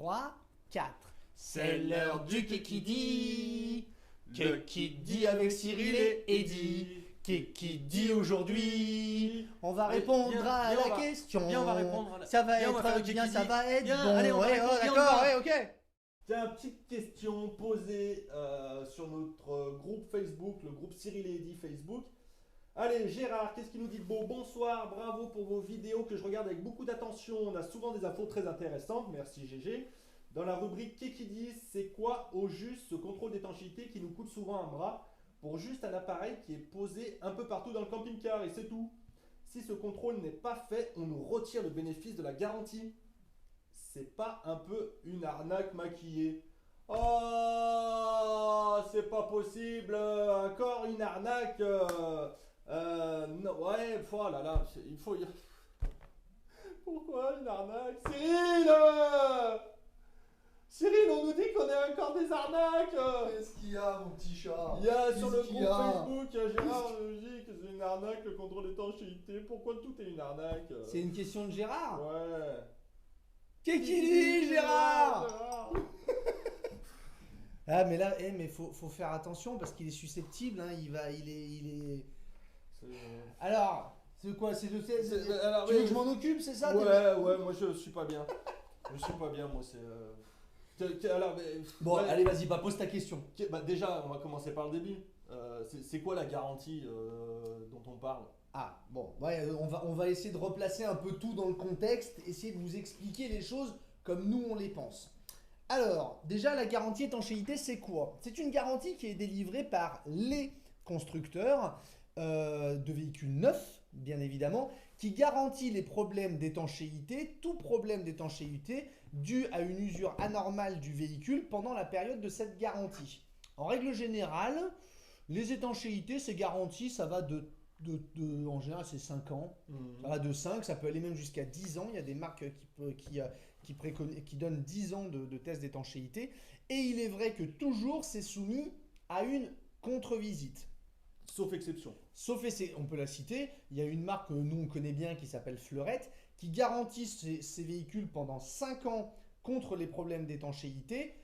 3, 4. C'est l'heure du Kikidi. Kikidi avec Cyril et Eddy. Kikidi aujourd'hui. On va répondre à la question. Bien, on va répondre. Ça va Bien, on va faire être le bien, Kikidi. ça va être Bien, bon. allez, on va Ouais, répondre, bien, d'accord, on y ouais, va. ok. Tiens, petite question posée sur notre groupe Facebook, le groupe Cyril et Eddy Facebook. Allez, Gérard, qu'est-ce qu'il nous dit de beau? Bonsoir, bravo pour vos vidéos que je regarde avec beaucoup d'attention. On a souvent des infos très intéressantes. Merci GG. Dans la rubrique Kikidi, c'est quoi au juste ce contrôle d'étanchéité qui nous coûte souvent un bras pour juste un appareil qui est posé un peu partout dans le camping-car et c'est tout. Si ce contrôle n'est pas fait, on nous retire le bénéfice de la garantie. C'est pas un peu une arnaque maquillée? Oh, c'est pas possible, encore une arnaque. Non, ouais, oh là là, il faut. Pourquoi une arnaque? Cyril, on nous dit qu'on est encore des arnaques. Qu'est-ce qu'il y a, mon petit chat? Il y a sur le Qu'est-ce qu'il groupe y a Facebook, il y a Gérard nous dit que c'est une arnaque le contrôle d'étanchéité. Pourquoi tout est une arnaque? C'est une question de Gérard. Ouais. Kikidi, Gérard. Gérard. Ah mais là, mais faut faire attention parce qu'il est susceptible, hein, il est... Alors, c'est quoi? Alors, Tu veux que je m'en occupe, c'est ça? Ouais, moi je suis pas bien. Je suis pas bien, moi c'est... Alors, Bon, ouais, allez, vas-y, pose ta question. bah, déjà, on va commencer par le début. C'est quoi la garantie dont on parle? Ah, bon, ouais, on va essayer de replacer un peu tout dans le contexte, essayer de vous expliquer les choses comme nous on les pense. Alors, déjà, la garantie étanchéité, c'est quoi? C'est une garantie qui est délivrée par les constructeurs de véhicules neufs, bien évidemment, qui garantit les problèmes d'étanchéité, tout problème d'étanchéité dû à une usure anormale du véhicule pendant la période de cette garantie. En règle générale, les étanchéités, c'est garanti, ça va en général, c'est 5 ans. Ça va de 5, ça peut aller même jusqu'à 10 ans. Il y a des marques qui donnent 10 ans de tests d'étanchéité. Et il est vrai que toujours, c'est soumis à une contre-visite. Sauf exception. Sauf essai, on peut la citer. Il y a une marque que nous, on connaît bien qui s'appelle Fleurette, qui garantit ces véhicules pendant 5 ans contre les problèmes d'étanchéité.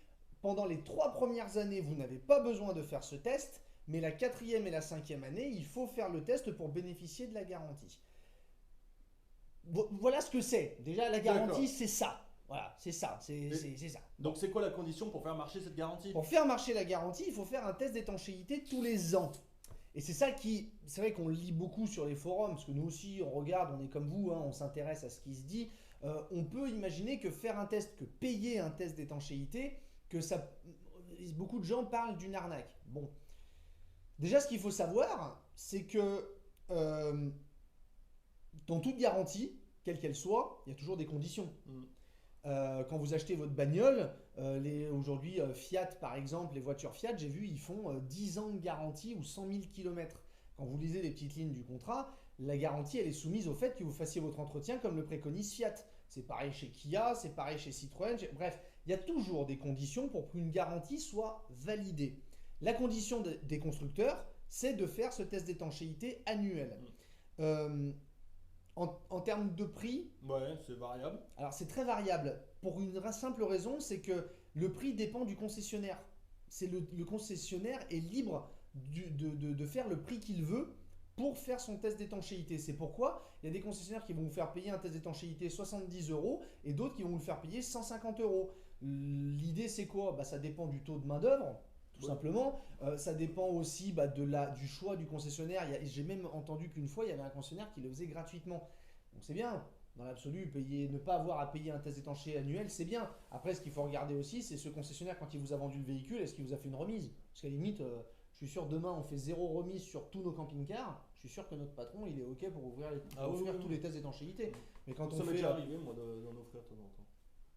Pendant les 3 premières années, vous n'avez pas besoin de faire ce test. Mais la 4e et la 5e année, il faut faire le test pour bénéficier de la garantie. Voilà ce que c'est. Déjà, la garantie, c'est ça. Voilà, c'est ça. C'est ça. Donc c'est quoi la condition pour faire marcher cette garantie? Pour faire marcher la garantie, il faut faire un test d'étanchéité tous les ans. Et c'est ça qui... C'est vrai qu'on lit beaucoup sur les forums, parce que nous aussi, on regarde, on est comme vous, hein, on s'intéresse à ce qui se dit. On peut imaginer que faire un test, que payer un test d'étanchéité, que ça... Beaucoup de gens parlent d'une arnaque. Bon. Déjà, ce qu'il faut savoir, c'est que dans toute garantie, quelle qu'elle soit, il y a toujours des conditions. Quand vous achetez votre bagnole, aujourd'hui Fiat par exemple, les voitures Fiat, j'ai vu, ils font 10 ans de garantie ou 100 000 km. Quand vous lisez les petites lignes du contrat, la garantie elle est soumise au fait que vous fassiez votre entretien comme le préconise Fiat. C'est pareil chez Kia, c'est pareil chez Citroën, bref, il y a toujours des conditions pour qu'une garantie soit validée. La condition des constructeurs, c'est de faire ce test d'étanchéité annuel. En termes de prix, Ouais, c'est variable. alors c'est très variable. Pour une simple raison, c'est que le prix dépend du concessionnaire. Le concessionnaire est libre de faire le prix qu'il veut pour faire son test d'étanchéité. C'est pourquoi il y a des concessionnaires qui vont vous faire payer un test d'étanchéité 70 € et d'autres qui vont vous le faire payer 150 €. L'idée c'est quoi? Ça dépend du taux de main d'œuvre. Tout simplement, ça dépend aussi du choix du concessionnaire. J'ai même entendu qu'une fois, il y avait un concessionnaire qui le faisait gratuitement. Donc c'est bien, dans l'absolu, ne pas avoir à payer un test d'étanchéité annuel, c'est bien. Après, ce qu'il faut regarder aussi, c'est ce concessionnaire, quand il vous a vendu le véhicule, est-ce qu'il vous a fait une remise? Parce qu'à la limite, je suis sûr, demain, on fait 0 remise sur tous nos camping-cars. Je suis sûr que notre patron, il est OK pour offrir tous les tests d'étanchéité. Mais quand Ça m'est déjà arrivé, moi, d'en offrir de temps en temps.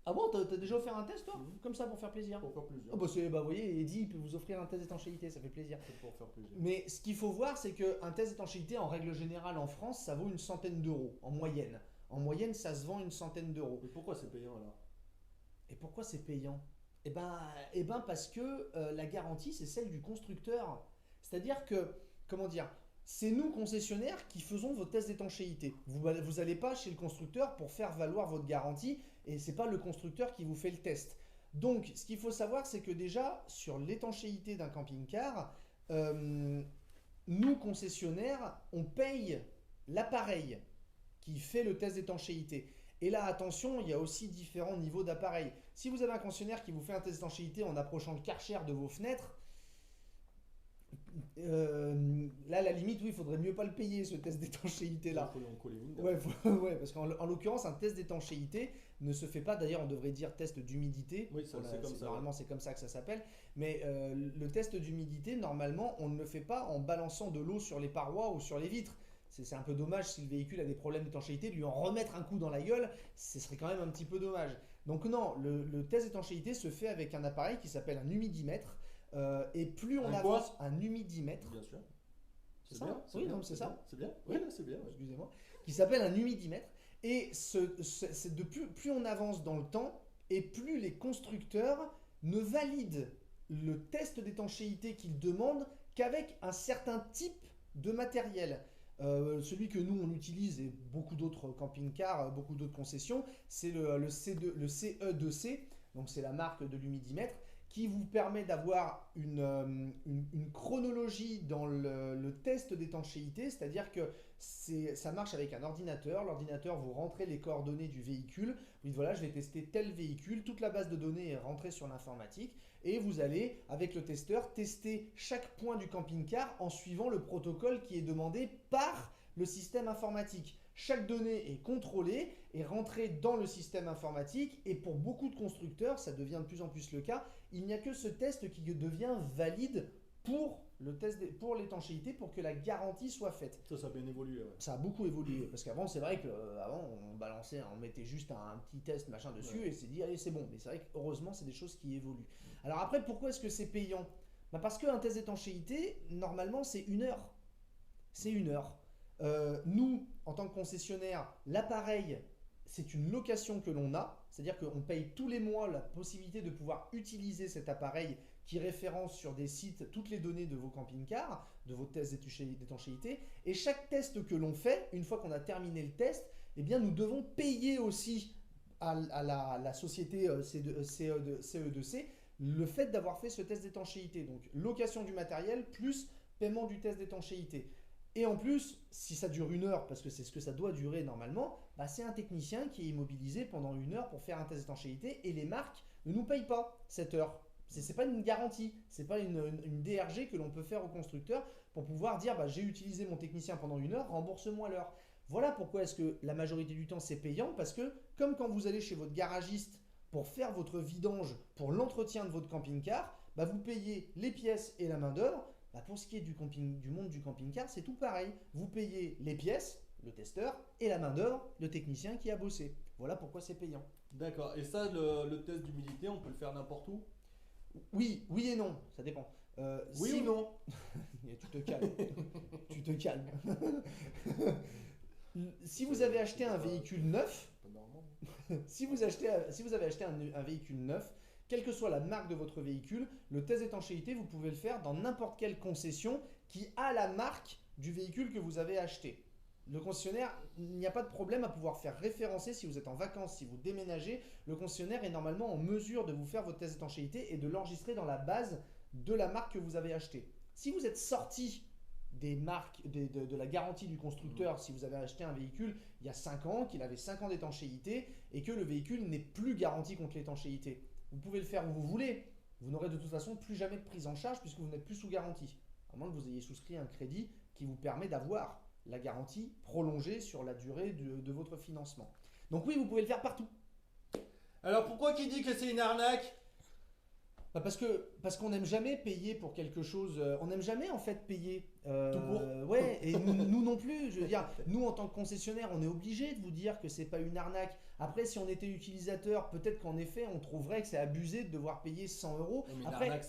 Ah bon, t'as déjà offert un test, toi? Comme ça, pour faire plaisir? Pour faire plaisir. Vous voyez, Eddy, il peut vous offrir un test d'étanchéité, ça fait plaisir. C'est pour faire plaisir. Mais ce qu'il faut voir, c'est qu'un test d'étanchéité, en règle générale, en France, ça vaut une centaine d'euros, en moyenne. En moyenne, ça se vend une centaine d'euros. Mais pourquoi c'est payant alors? Et pourquoi c'est payant? Eh ben parce que la garantie, c'est celle du constructeur. C'est-à-dire que, comment dire, c'est nous, concessionnaires, qui faisons vos tests d'étanchéité. Vous n'allez pas chez le constructeur pour faire valoir votre garantie et c'est pas le constructeur qui vous fait le test. Donc, ce qu'il faut savoir, c'est que déjà, sur l'étanchéité d'un camping-car, nous, concessionnaires, on paye l'appareil qui fait le test d'étanchéité. Et là, attention, il y a aussi différents niveaux d'appareil. Si vous avez un concessionnaire qui vous fait un test d'étanchéité en approchant le Karcher de vos fenêtres, là, à la limite, oui, il faudrait mieux pas le payer, ce test d'étanchéité-là. Ouais, ouais, parce qu'en l'occurrence, un test d'étanchéité ne se fait pas, d'ailleurs, on devrait dire test d'humidité. Oui, c'est comme ça. Normalement, c'est comme ça que ça s'appelle. Mais le test d'humidité, normalement, on ne le fait pas en balançant de l'eau sur les parois ou sur les vitres. C'est un peu dommage si le véhicule a des problèmes d'étanchéité, de lui en remettre un coup dans la gueule, ce serait quand même un petit peu dommage. Donc non, le test d'étanchéité se fait avec un appareil qui s'appelle un humidimètre. Et plus on avance, un humidimètre. Bien sûr. C'est ça, hein? Oui, non, c'est ça. C'est bien. Oui, c'est bien. Excusez-moi. Qui s'appelle un humidimètre. Et plus on avance dans le temps, et plus les constructeurs ne valident le test d'étanchéité qu'ils demandent qu'avec un certain type de matériel. Celui que nous on utilise et beaucoup d'autres camping-cars, beaucoup d'autres concessions, c'est le CE2C, donc c'est la marque de l'humidimètre, qui vous permet d'avoir une chronologie dans le test d'étanchéité, c'est-à-dire que ça marche avec un ordinateur. L'ordinateur, vous rentrez les coordonnées du véhicule, vous dites voilà, je vais tester tel véhicule, toute la base de données est rentrée sur l'informatique, et vous allez, avec le testeur, tester chaque point du camping-car en suivant le protocole qui est demandé par le système informatique. Chaque donnée est contrôlée et rentrée dans le système informatique, et pour beaucoup de constructeurs, ça devient de plus en plus le cas, il n'y a que ce test qui devient valide pour l'étanchéité, pour que la garantie soit faite. Ça a bien évolué. Ouais. Ça a beaucoup évolué, parce qu'avant c'est vrai qu'avant on mettait juste un petit test machin dessus, ouais, et c'est dit allez c'est bon. Mais c'est vrai que heureusement c'est des choses qui évoluent. Alors après, pourquoi est-ce que c'est payant? Parce qu'un test d'étanchéité, normalement c'est 1 heure. C'est 1 heure. Nous, en tant que concessionnaire, l'appareil, c'est une location que l'on a, c'est-à-dire qu'on paye tous les mois la possibilité de pouvoir utiliser cet appareil qui référence sur des sites toutes les données de vos camping-cars, de vos tests d'étanchéité, et chaque test que l'on fait, une fois qu'on a terminé le test, eh bien nous devons payer aussi à la société CE2C le fait d'avoir fait ce test d'étanchéité. Donc location du matériel plus paiement du test d'étanchéité. Et en plus, si ça dure 1 heure, parce que c'est ce que ça doit durer normalement, c'est un technicien qui est immobilisé pendant 1 heure pour faire un test d'étanchéité, et les marques ne nous payent pas cette heure. C'est pas une garantie, c'est pas une DRG que l'on peut faire au constructeur pour pouvoir dire j'ai utilisé mon technicien pendant 1 heure, rembourse-moi l'heure. Voilà pourquoi est-ce que la majorité du temps c'est payant, parce que comme quand vous allez chez votre garagiste pour faire votre vidange pour l'entretien de votre camping-car, vous payez les pièces et la main-d'œuvre. Pour ce qui est du monde du camping-car, c'est tout pareil. Vous payez les pièces, le testeur, et la main-d'œuvre, le technicien qui a bossé. Voilà pourquoi c'est payant. D'accord. Et ça, le test d'humidité, on peut le faire n'importe où? Oui et non, ça dépend. Oui ou non? Tu te calmes. Tu te calmes. Si vous avez acheté un véhicule neuf, si vous avez acheté un véhicule neuf, quelle que soit la marque de votre véhicule, le test d'étanchéité, vous pouvez le faire dans n'importe quelle concession qui a la marque du véhicule que vous avez acheté. Le concessionnaire, il n'y a pas de problème à pouvoir faire référencer si vous êtes en vacances, si vous déménagez. Le concessionnaire est normalement en mesure de vous faire votre test d'étanchéité et de l'enregistrer dans la base de la marque que vous avez achetée. Si vous êtes sorti des marques, de la garantie du constructeur, si vous avez acheté un véhicule il y a 5 ans, qu'il avait 5 ans d'étanchéité et que le véhicule n'est plus garanti contre l'étanchéité, vous pouvez le faire où vous voulez. Vous n'aurez de toute façon plus jamais de prise en charge puisque vous n'êtes plus sous garantie. À moins que vous ayez souscrit un crédit qui vous permet d'avoir la garantie prolongée sur la durée de votre financement. Donc oui, vous pouvez le faire partout. Alors pourquoi qui dit que c'est une arnaque? Parce qu'on n'aime jamais payer pour quelque chose. On n'aime jamais en fait payer. Tout court. Ouais, et nous non plus. Je veux dire, nous en tant que concessionnaire, on est obligé de vous dire que c'est pas une arnaque. Après, si on était utilisateur, peut-être qu'en effet, on trouverait que c'est abusé de devoir payer 100 €. Mais Après,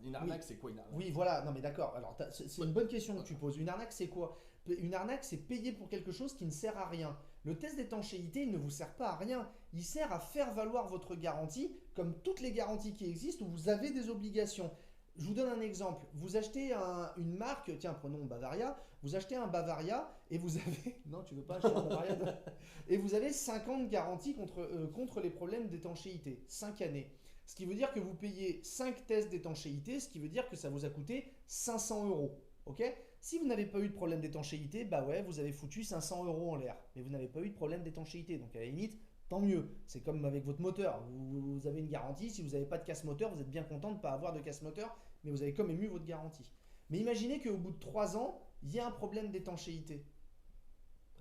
une arnaque, c'est quoi une arnaque? Oui, voilà. Non, mais d'accord. Alors, c'est une bonne question que tu poses. Une arnaque, c'est quoi? Une arnaque, c'est payer pour quelque chose qui ne sert à rien. Le test d'étanchéité, il ne vous sert pas à rien. Il sert à faire valoir votre garantie, comme toutes les garanties qui existent où vous avez des obligations. Je vous donne un exemple. Vous achetez une marque, tiens, prenons Bavaria. Vous achetez un Bavaria et vous avez. Non, tu veux pas acheter un Bavaria et vous avez 5 ans de garantie contre les problèmes d'étanchéité. 5 années. Ce qui veut dire que vous payez 5 tests d'étanchéité, ce qui veut dire que ça vous a coûté 500 euros. Ok? Si vous n'avez pas eu de problème d'étanchéité, bah ouais, vous avez foutu 500 euros en l'air. Mais vous n'avez pas eu de problème d'étanchéité. Donc à la limite, tant mieux. C'est comme avec votre moteur. Vous avez une garantie. Si vous n'avez pas de casse moteur, vous êtes bien content de ne pas avoir de casse moteur, mais vous avez quand même eu votre garantie. Mais imaginez qu'au bout de 3 ans, il y a un problème d'étanchéité.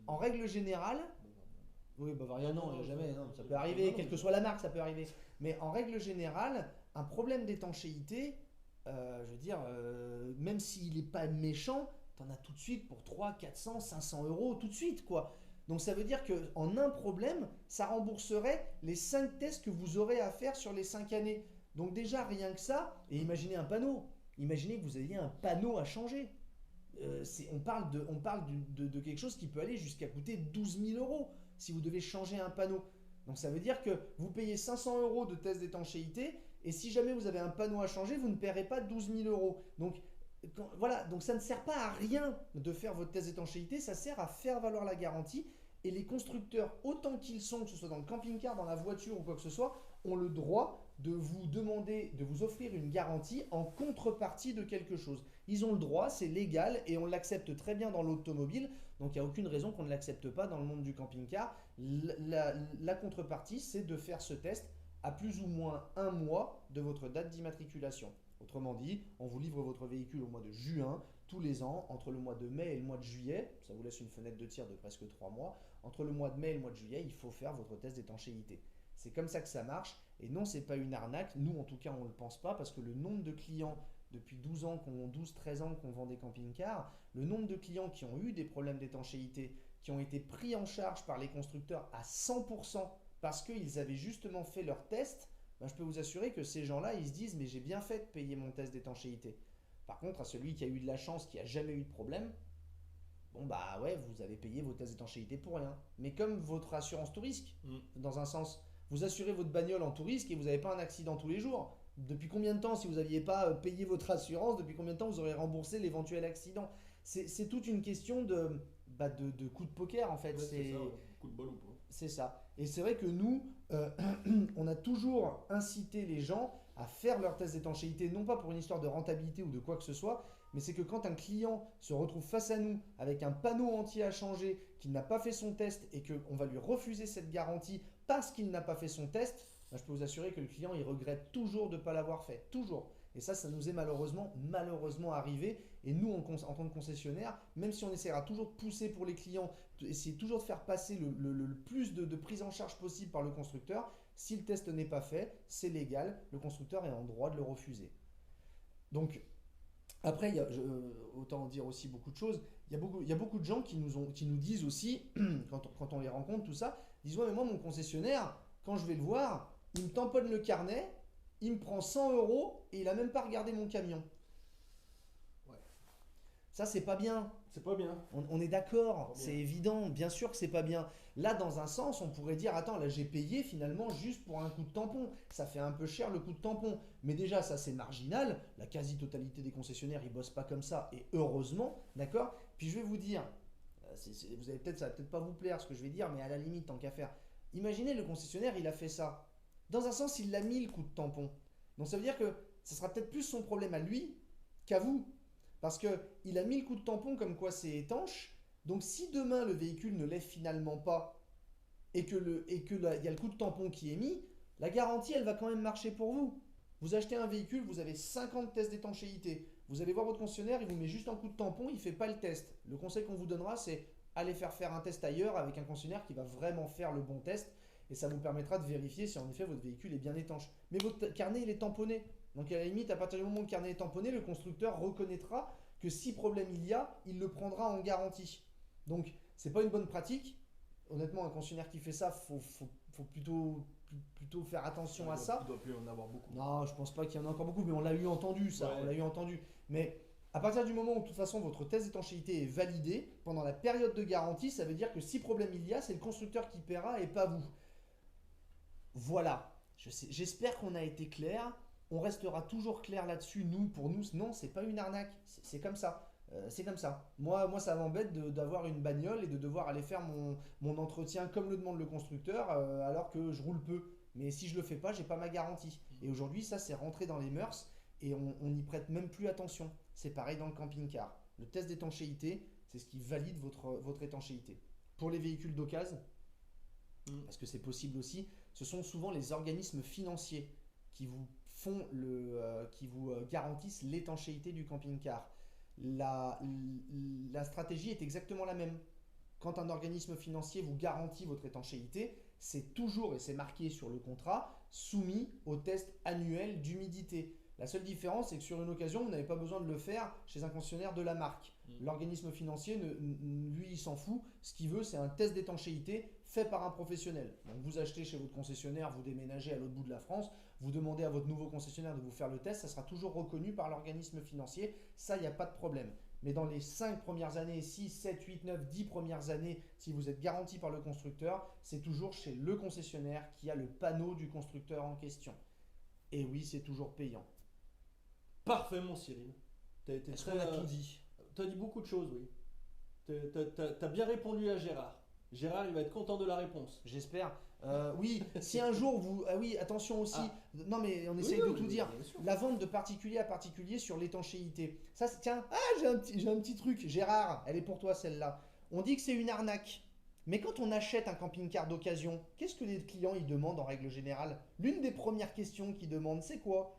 En règle générale, oui, Bavaria, non, jamais, non, ça peut arriver, quelle que soit la marque, ça peut arriver. Mais en règle générale, un problème d'étanchéité, je veux dire, même s'il n'est pas méchant, t'en as tout de suite pour 300, 400, 500 euros, tout de suite, quoi. Donc ça veut dire qu'en un problème, ça rembourserait les 5 tests que vous aurez à faire sur les 5 années. Donc déjà, rien que ça, et imaginez un panneau. Imaginez que vous ayez un panneau à changer. On parle de quelque chose qui peut aller jusqu'à coûter 12 000 euros si vous devez changer un panneau. Donc ça veut dire que vous payez 500 euros de test d'étanchéité et si jamais vous avez un panneau à changer, vous ne paierez pas 12 000 euros. Donc voilà, donc ça ne sert pas à rien de faire votre test d'étanchéité, ça sert à faire valoir la garantie et les constructeurs, autant qu'ils sont, que ce soit dans le camping-car, dans la voiture ou quoi que ce soit, ont le droit de vous demander, de vous offrir une garantie en contrepartie de quelque chose. Ils ont le droit, c'est légal et on l'accepte très bien dans l'automobile, donc il n'y a aucune raison qu'on ne l'accepte pas dans le monde du camping-car. La contrepartie, c'est de faire ce test à plus ou moins 1 mois de votre date d'immatriculation. Autrement dit, on vous livre votre véhicule au mois de juin, tous les ans, entre le mois de mai et le mois de juillet, ça vous laisse une fenêtre de tir de presque 3 mois, entre le mois de mai et le mois de juillet, il faut faire votre test d'étanchéité. C'est comme ça que ça marche, et non, c'est pas une arnaque, nous en tout cas on ne le pense pas, parce que le nombre de clients, depuis 12-13 ans qu'on vend des camping-cars, le nombre de clients qui ont eu des problèmes d'étanchéité, qui ont été pris en charge par les constructeurs à 100%, parce qu'ils avaient justement fait leur test, ben je peux vous assurer que ces gens-là, ils se disent, mais j'ai bien fait de payer mon test d'étanchéité. Par contre, à celui qui a eu de la chance, qui n'a jamais eu de problème, bon bah ouais, vous avez payé vos tests d'étanchéité pour rien. Mais comme votre assurance tout risque, dans un sens, vous assurez votre bagnole en tout risque et vous n'avez pas un accident tous les jours. Depuis combien de temps, si vous n'aviez pas payé votre assurance, depuis combien de temps vous aurez remboursé l'éventuel accident? C'est toute une question de coup de poker en fait. Ouais, c'est ça, ouais. Coup de bol ou pas. C'est ça. Et c'est vrai que nous, on a toujours incité les gens à faire leur test d'étanchéité, non pas pour une histoire de rentabilité ou de quoi que ce soit, mais c'est que quand un client se retrouve face à nous avec un panneau entier à changer, qu'il n'a pas fait son test et qu'on va lui refuser cette garantie parce qu'il n'a pas fait son test, ben je peux vous assurer que le client, il regrette toujours de ne pas l'avoir fait. Toujours. Et ça nous est malheureusement arrivé. Et nous, en tant que concessionnaire, même si on essaiera toujours de pousser pour les clients, essayer toujours de faire passer le plus de prise en charge possible par le constructeur, si le test n'est pas fait, c'est légal, le constructeur est en droit de le refuser. Donc, après, autant dire aussi beaucoup de choses, il y a beaucoup de gens qui nous disent aussi, quand on les rencontre, tout ça, disent ouais, mais moi, mon concessionnaire, quand je vais le voir, il me tamponne le carnet, il me prend 100 euros et il n'a même pas regardé mon camion. Ouais. Ça, c'est pas bien. C'est pas bien. On est d'accord, c'est évident, bien sûr que c'est pas bien. Là, dans un sens, on pourrait dire, attends, là j'ai payé finalement juste pour un coup de tampon. Ça fait un peu cher le coup de tampon. Mais déjà, ça c'est marginal. La quasi-totalité des concessionnaires, ils bossent pas comme ça. Et heureusement, d'accord. Puis je vais vous dire, ça va peut-être pas vous plaire ce que je vais dire, mais à la limite, tant qu'à faire. Imaginez le concessionnaire, il a fait ça. Dans un sens, il l'a mis le coup de tampon. Donc ça veut dire que ça sera peut-être plus son problème à lui qu'à vous. Parce qu'il a mis le coup de tampon comme quoi c'est étanche. Donc si demain le véhicule ne l'est finalement pas et que il y a le coup de tampon qui est mis, la garantie elle va quand même marcher pour vous. Vous achetez un véhicule, vous avez 50 tests d'étanchéité. Vous allez voir votre concessionnaire, il vous met juste un coup de tampon, il ne fait pas le test. Le conseil qu'on vous donnera, c'est aller faire un test ailleurs avec un concessionnaire qui va vraiment faire le bon test. Et ça vous permettra de vérifier si en effet votre véhicule est bien étanche. Mais votre carnet il est tamponné. Donc à la limite, à partir du moment où le carnet est tamponné, le constructeur reconnaîtra que si problème il y a, il le prendra en garantie. Donc c'est pas une bonne pratique. Honnêtement, un concessionnaire qui fait ça, faut plutôt faire attention à ça. Il doit plus en avoir beaucoup. Non, je pense pas qu'il y en a encore beaucoup, mais on l'a eu entendu ça, on l'a eu entendu. Mais à partir du moment où de toute façon votre test d'étanchéité est validé, pendant la période de garantie, ça veut dire que si problème il y a, c'est le constructeur qui paiera et pas vous. Voilà. J'espère qu'on a été clair. On restera toujours clair là-dessus. Pour nous, non, c'est pas une arnaque. C'est comme ça. C'est comme ça. Moi, ça m'embête d'avoir une bagnole et de devoir aller faire mon entretien comme le demande le constructeur alors que je roule peu. Mais si je le fais pas, j'ai pas ma garantie. Et aujourd'hui, ça, c'est rentré dans les mœurs et on n'y prête même plus attention. C'est pareil dans le camping-car. Le test d'étanchéité, c'est ce qui valide votre étanchéité. Pour les véhicules d'occasion, parce que c'est possible aussi, ce sont souvent les organismes financiers qui vous garantissent l'étanchéité du camping-car. La stratégie est exactement la même. Quand un organisme financier vous garantit votre étanchéité, c'est toujours, et c'est marqué sur le contrat, soumis au test annuel d'humidité. La seule différence, c'est que sur une occasion, vous n'avez pas besoin de le faire chez un concessionnaire de la marque. L'organisme financier, lui, il s'en fout. Ce qu'il veut, c'est un test d'étanchéité fait par un professionnel. Donc vous achetez chez votre concessionnaire, vous déménagez à l'autre bout de la France, vous demandez à votre nouveau concessionnaire de vous faire le test, ça sera toujours reconnu par l'organisme financier. Ça, il n'y a pas de problème. Mais dans les 5 premières années, 6, 7, 8, 9, 10 premières années, si vous êtes garanti par le constructeur, c'est toujours chez le concessionnaire qui a le panneau du constructeur en question. Et oui, c'est toujours payant. Parfait, mon Cyril. Est-ce qu'on a tout dit? Tu as dit beaucoup de choses, oui. Tu as bien répondu à Gérard. Gérard, il va être content de la réponse. J'espère. Oui, si un jour vous... Ah oui, attention aussi. Non, mais on essaye de tout dire. La vente de particulier à particulier sur l'étanchéité. Ça, tiens, j'ai un petit truc. Gérard, elle est pour toi celle-là. On dit que c'est une arnaque. Mais quand on achète un camping-car d'occasion, qu'est-ce que les clients ils demandent en règle générale? L'une des premières questions qu'ils demandent, c'est quoi?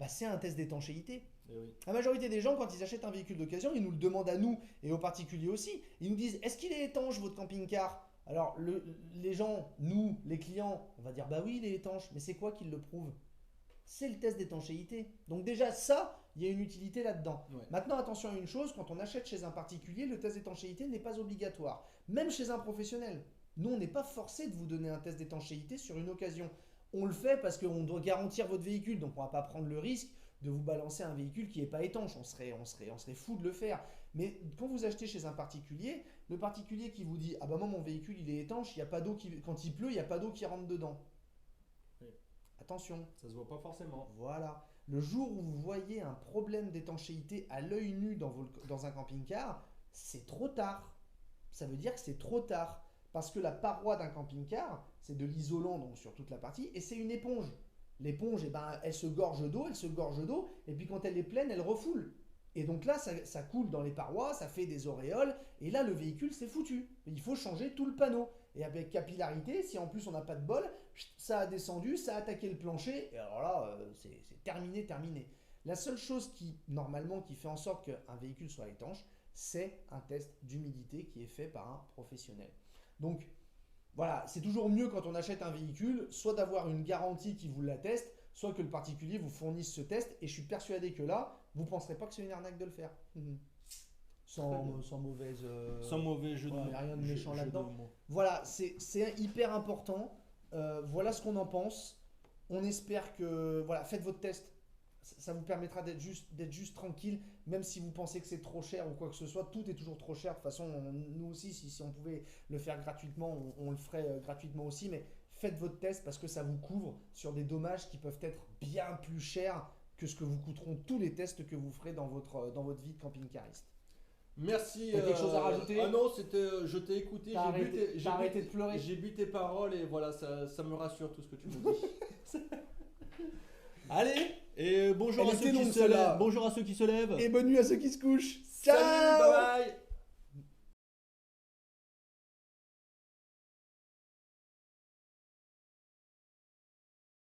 C'est un test d'étanchéité. Oui. La majorité des gens, quand ils achètent un véhicule d'occasion, ils nous le demandent à nous et aux particuliers aussi. Ils nous disent, est-ce qu'il est étanche votre camping-car? Alors les gens, nous, les clients, on va dire, bah oui, il est étanche. Mais c'est quoi qui le prouve? C'est le test d'étanchéité. Donc déjà ça, il y a une utilité là-dedans. Ouais. Maintenant, attention à une chose, quand on achète chez un particulier, le test d'étanchéité n'est pas obligatoire. Même chez un professionnel. Nous, on n'est pas forcé de vous donner un test d'étanchéité sur une occasion. On le fait parce qu'on doit garantir votre véhicule, donc on ne va pas prendre le risque de vous balancer un véhicule qui n'est pas étanche. On serait fou de le faire. Mais quand vous achetez chez un particulier, le particulier qui vous dit « Ah bah moi mon véhicule il est étanche, il y a pas d'eau quand il pleut, il n'y a pas d'eau qui rentre dedans. Oui. » Attention. Ça se voit pas forcément. Voilà. Le jour où vous voyez un problème d'étanchéité à l'œil nu dans un camping-car, c'est trop tard. Ça veut dire que c'est trop tard. Parce que la paroi d'un camping-car, c'est de l'isolant donc sur toute la partie, et c'est une éponge. L'éponge, elle se gorge d'eau, et puis quand elle est pleine, elle refoule. Et donc là, ça coule dans les parois, ça fait des auréoles, et là, le véhicule, c'est foutu. Il faut changer tout le panneau. Et avec capillarité, si en plus on n'a pas de bol, ça a descendu, ça a attaqué le plancher, et alors là, c'est terminé. La seule chose normalement, qui fait en sorte qu'un véhicule soit étanche, c'est un test d'humidité qui est fait par un professionnel. Donc, voilà, c'est toujours mieux quand on achète un véhicule, soit d'avoir une garantie qui vous l'atteste, soit que le particulier vous fournisse ce test. Et je suis persuadé que là, vous ne penserez pas que c'est une arnaque de le faire. Sans mauvais jeu de mots. Il n'y a rien de méchant là-dedans. Voilà, c'est hyper important. Voilà ce qu'on en pense. On espère que... Voilà, faites votre test. Ça vous permettra d'être juste tranquille, même si vous pensez que c'est trop cher ou quoi que ce soit. Tout est toujours trop cher. De toute façon, nous aussi, si on pouvait le faire gratuitement, on le ferait gratuitement aussi. Mais faites votre test parce que ça vous couvre sur des dommages qui peuvent être bien plus chers que ce que vous coûteront tous les tests que vous ferez dans votre vie de camping-cariste. Merci. T'as quelque chose à rajouter? Ah non, je t'ai écouté. J'ai arrêté de pleurer. J'ai bu tes paroles et voilà, ça me rassure tout ce que tu me dis. Allez, et bonjour à ceux qui se lèvent. Et bonne nuit à ceux qui se couchent. Ciao. Salut,